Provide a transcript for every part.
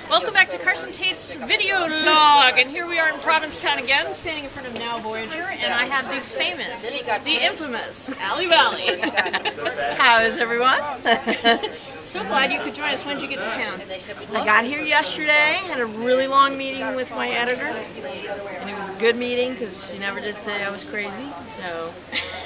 Welcome back to Carson Tate's video log, and here we are in Provincetown again, standing in front of Now Voyager, and I have the famous, the infamous Ali Vali. How is everyone? So glad you could join us. When did you get to town? I got here yesterday, had a really long meeting with my editor, and it was a good meeting because she never did say I was crazy, so...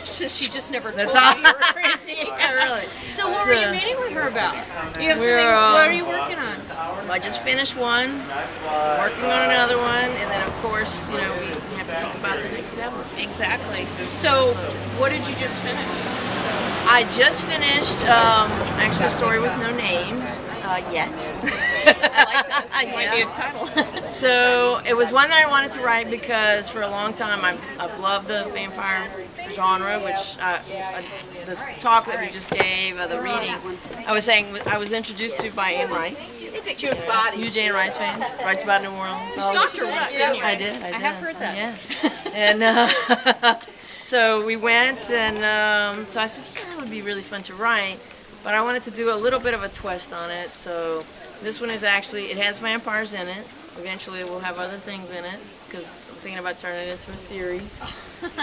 She just never told That's you all. you were crazy. Yeah, really. So what were you meeting with her about? You have something, what are you working on? Well, I just finished one, working on another one, and then of course, you know, we have to think about the next step. Exactly. So what did you just finish? I just finished actually a story with no name yet. I like that. It might be a title. So it was one that I wanted to write because for a long time I've loved the vampire genre, which the talk that we just gave, the reading, I was saying I was introduced to by Anne Rice. It's a cute body. Huge Anne Rice fan. Writes about New Orleans. You stalked her once, didn't you? I did. I have heard that. Yes. And so we went, and so I said, yeah, that would be really fun to write, but I wanted to do a little bit of a twist on it. So this one is actually, it has vampires in it. Eventually we'll have other things in it because I'm thinking about turning it into a series.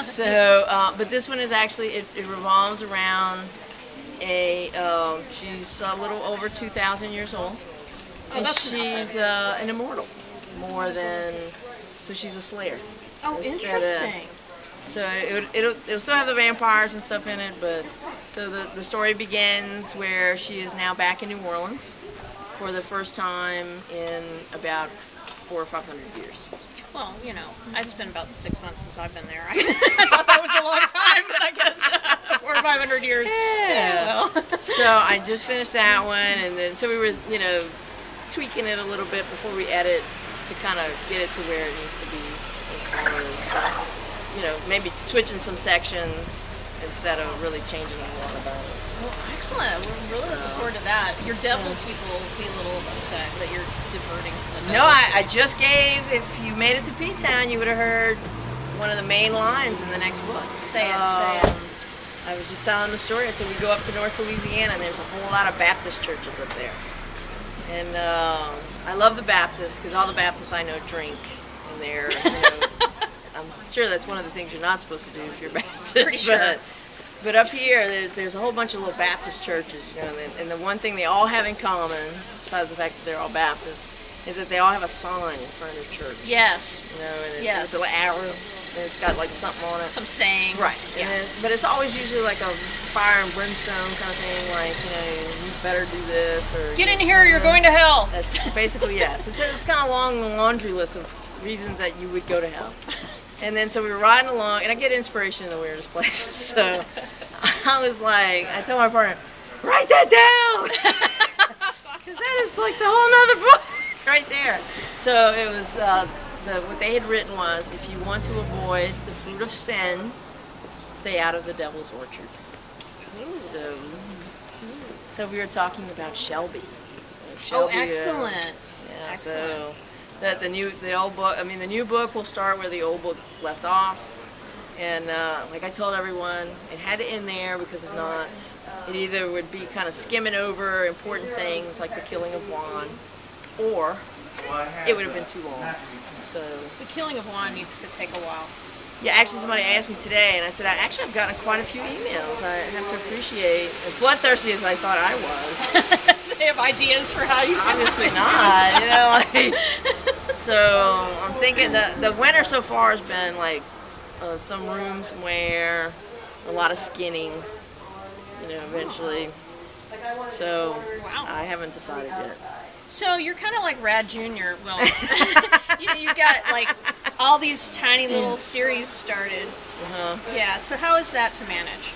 So, but this one is actually, it revolves around she's a little over 2,000 years old. Oh, and that's she's an immortal, so she's a slayer. Oh, interesting. So it'll still have the vampires and stuff in it, but so the story begins where she is now back in New Orleans for the first time in about 400 or 500 years. Well, you know, it's been about 6 months since I've been there. I thought that was a long time, but I guess 400 or 500 years. Yeah. Well. So I just finished that one, and then so we were, you know, tweaking it a little bit before we edit to kind of get it to where it needs to be, as far as you know, maybe switching some sections instead of really changing a lot about it. Well, excellent. We're really looking forward to that. Your devil people will be a little upset that you're diverting from the No, I just gave, if you made it to P-Town, you would have heard one of the main lines in the next book. Say it, say it. I was just telling the story. I said we go up to North Louisiana and there's a whole lot of Baptist churches up there. And I love the Baptists because all the Baptists I know drink. And they're, you know, I'm sure that's one of the things you're not supposed to do if you're Baptist. Pretty sure. But up here, there's a whole bunch of little Baptist churches, you know, and the one thing they all have in common, besides the fact that they're all Baptist, is that they all have a sign in front of their church. Yes. You know, and yes. It's a little arrow, and it's got like something on it. Some saying. Right. Yeah. But it's always usually like a fire and brimstone kind of thing, like, you know, you better do this, or... Get in here, you're going to hell. That's basically, yes. It's kind of along the laundry list of reasons that you would go to hell. And then so we were riding along, and I get inspiration in the weirdest places. So I was like, I told my partner, write that down! Because that is like the whole nother book right there. So it was, what they had written was, if you want to avoid the fruit of sin, stay out of the devil's orchard. So we were talking about Shelby. So Shelby, excellent. Yeah, excellent. So the new book will start where the old book left off, and like I told everyone, it had to end there because if not, it either would be kind of skimming over important things like the killing of Juan, or it would have been too long. So the killing of Juan needs to take a while. Yeah, actually somebody asked me today, and I said, I've gotten quite a few emails. I have to appreciate, as bloodthirsty as I thought I was. They have ideas for how you can obviously not, you know, like, so I'm thinking the winter so far has been like some rooms where a lot of skinning, you know, eventually. So wow. I haven't decided yet. So you're kind of like Rad Jr. Well, you know, you've got like all these tiny little series started. Yeah. So how is that to manage?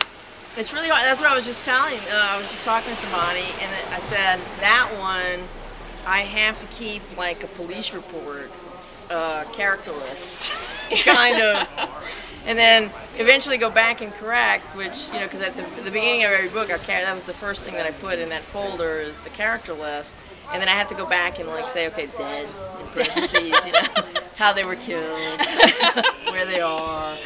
It's really hard. That's what I was just telling. I was just talking to somebody, and I said that one I have to keep like a police report, character list, kind of, and then eventually go back and correct. Which, you know, because at the beginning of every book, that was the first thing that I put in that folder is the character list, and then I have to go back and like say, okay, dead in parentheses, you know, how they were killed, where they are.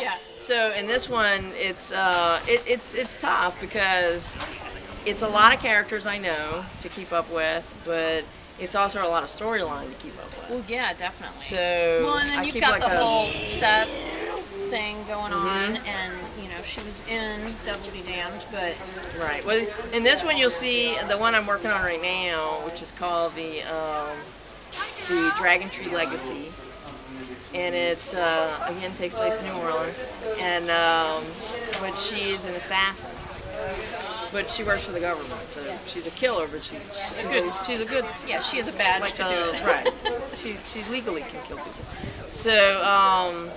Yeah. So in this one, it's tough because it's a lot of characters I know to keep up with, but it's also a lot of storyline to keep up with. Well, yeah, definitely. So well, and then I you've keep got like the a whole set thing going on, and you know she was in Devil Be Damned, but right. Well, in this one you'll see the one I'm working on right now, which is called the Dragon Tree Legacy, and it's again takes place in New Orleans, and but she's an assassin. But she works for the government, so she's a killer. But she's a good. Yeah, she has a badge like to do it. Right. She legally can kill people. So,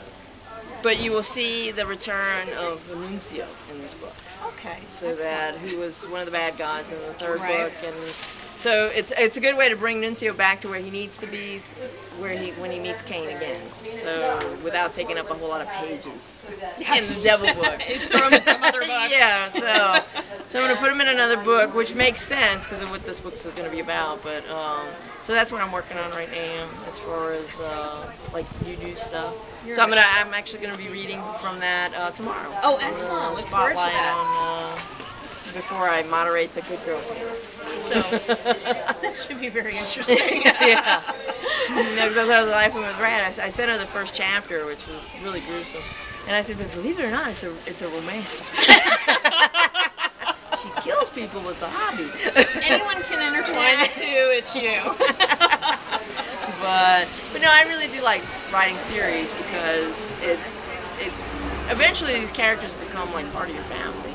but you will see the return of Nuncio in this book. Okay. So excellent. who was one of the bad guys in the third Right. book, and so it's a good way to bring Nuncio back to where he needs to be, when he meets Cain again. So without taking up a whole lot of pages in the Devil book. Throw him in some other book. Yeah. So I'm gonna put him in another book, which makes sense because of what this book's going to be about. But so that's what I'm working on right now, as far as like you do stuff. So I'm actually gonna be reading from that tomorrow. Oh, excellent! Look forward to Spotlight that. on before I moderate the Good Girl Camp. So that should be very interesting. Yeah. Because I was laughing with Brad. I sent her the first chapter, which was really gruesome, and I said, "But believe it or not, it's a romance." She kills people as a hobby. Anyone can intertwine the two. It's you. But no, I really do like writing series because it eventually these characters become like part of your family.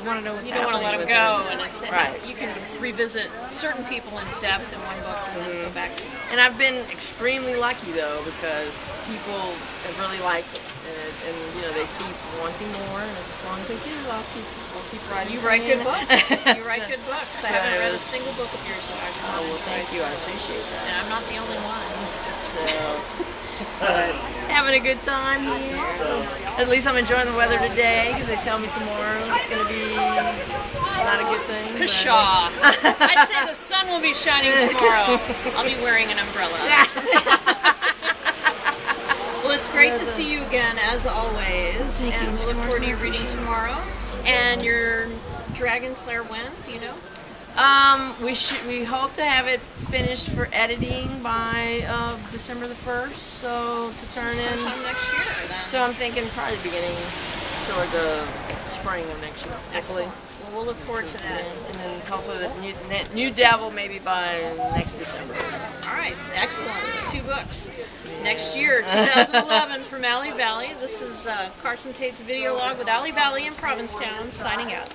You want to know what's You don't want to let them with go, them. and it's Right. you can revisit certain people in depth in one book and then go back to. And I've been extremely lucky though, because people have really liked it, and you know they keep wanting more. And as long as they do, I'll keep writing. You write good books. You write good books. I haven't read a Yes. single book of yours that I've read. Oh well, thank you. I appreciate that. And I'm not the only one. So, but having a good time here. At least I'm enjoying the weather today, because they tell me tomorrow it's going to be not a good thing. Pshaw. I say the sun will be shining tomorrow. I'll be wearing an umbrella. Or something. Well, it's great to see you again, as always. Thank you, and Ms. we'll look forward to your Carson. reading tomorrow. And your Dragon Slayer when? Do you know? We hope to have it finished for editing by December the 1st, so to turn in. Sometime next year, then. So I'm thinking probably beginning toward the spring of next year. Hopefully. Excellent. Well, we'll look forward to that. And then hopefully the new Devil maybe by next December. All right, excellent. 2 books. Next year, 2011, from Ali Vali. This is Carson Tate's video log with Ali Vali in Provincetown, signing out.